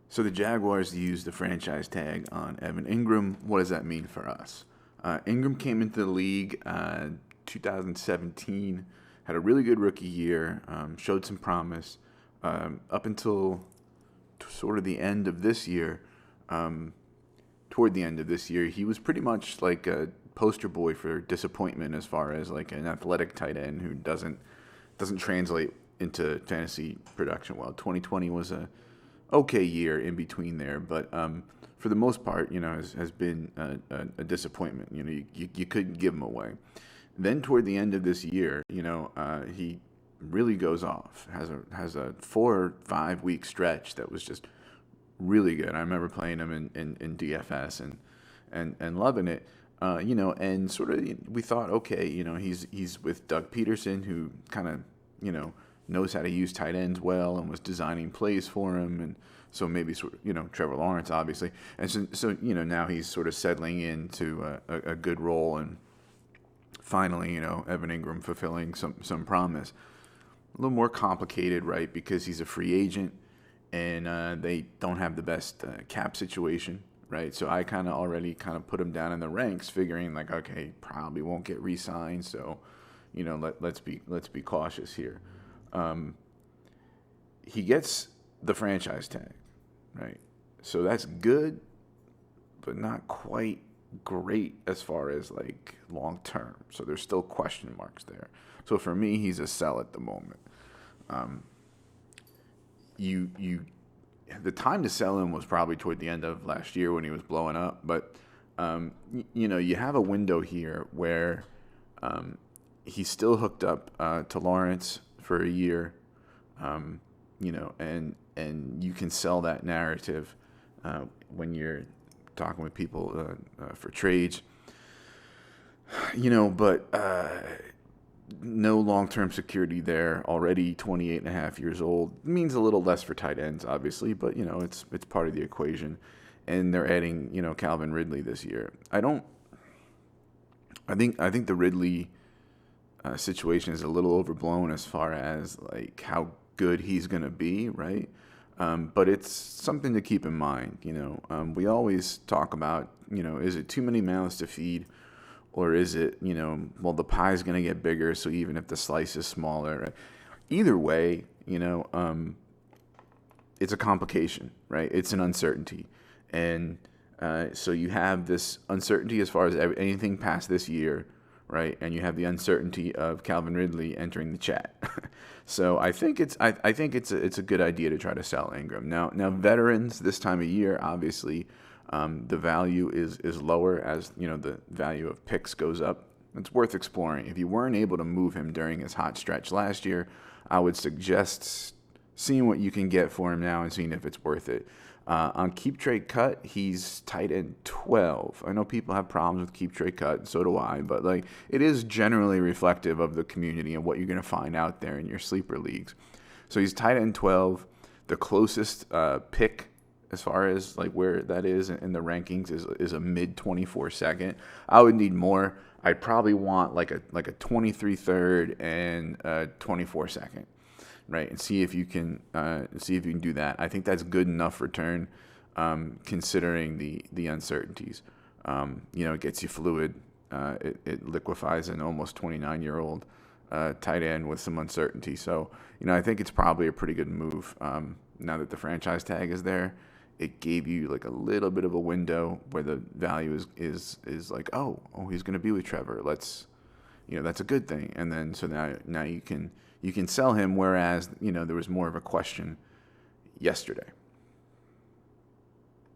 So the Jaguars used the franchise tag on Evan Engram. What does that mean for us? Engram came into the league 2017, had a really good rookie year, showed some promise up until sort of the end of this year. Um, Toward the end of this year, he was pretty much like a poster boy for disappointment as far as like an athletic tight end who doesn't translate into fantasy production well. 2020 was a okay year in between there, but for the most part, has been a disappointment. You couldn't give him away. Then toward the end of this year, he really goes off. Has a 4 or 5 week stretch that was just really good. I remember playing him in DFS and loving it. And sort of we thought, okay, he's with Doug Peterson, who kind of knows how to use tight ends well and was designing plays for him, and so maybe sort of Trevor Lawrence obviously, and so now he's sort of settling into a good role, and finally Evan Engram fulfilling some promise. A little more complicated, right? Because he's a free agent, and they don't have the best cap situation, right? So I already put him down in the ranks, figuring like, okay, probably won't get re-signed, so let's be cautious here. He gets the franchise tag, right? So that's good, but not quite great as far as like long term. So there's still question marks there. So for me, he's a sell at the moment. Um, you the time to sell him was probably toward the end of last year when he was blowing up, but you have a window here where he's still hooked up to Lawrence for a year, and you can sell that narrative when you're talking with people for trades, but no long-term security there. Already 28 and a half years old means a little less for tight ends, obviously, but it's part of the equation. And they're adding Calvin Ridley this year. I think the Ridley situation is a little overblown as far as like how good he's going to be, right? But it's something to keep in mind. We always talk about, is it too many mouths to feed, or is it, the pie's going to get bigger, so even if the slice is smaller, right? Either way, it's a complication, right? It's an uncertainty, and so you have this uncertainty as far as anything past this year, right? And you have the uncertainty of Calvin Ridley entering the chat. So I think it's a good idea to try to sell Engram. Now veterans this time of year, obviously, the value is lower as the value of picks goes up. It's worth exploring. If you weren't able to move him during his hot stretch last year, I would suggest seeing what you can get for him now and seeing if it's worth it. On Keep Trade Cut, he's tight end 12. I know people have problems with Keep Trade Cut, so do I, but like it is generally reflective of the community and what you're going to find out there in your sleeper leagues. So he's tight end 12. The closest pick as far as like where that is in the rankings is a mid 24 second. I would need more. I'd probably want like a 23 third and a 24 second. Right, and see if you can do that. I think that's good enough return, considering the uncertainties. It gets you fluid. It liquefies an almost 29-year-old tight end with some uncertainty. So I think it's probably a pretty good move. Now that the franchise tag is there, it gave you like a little bit of a window where the value is like, oh, he's going to be with Trevor. That's a good thing. And then so now you can sell him, whereas there was more of a question yesterday.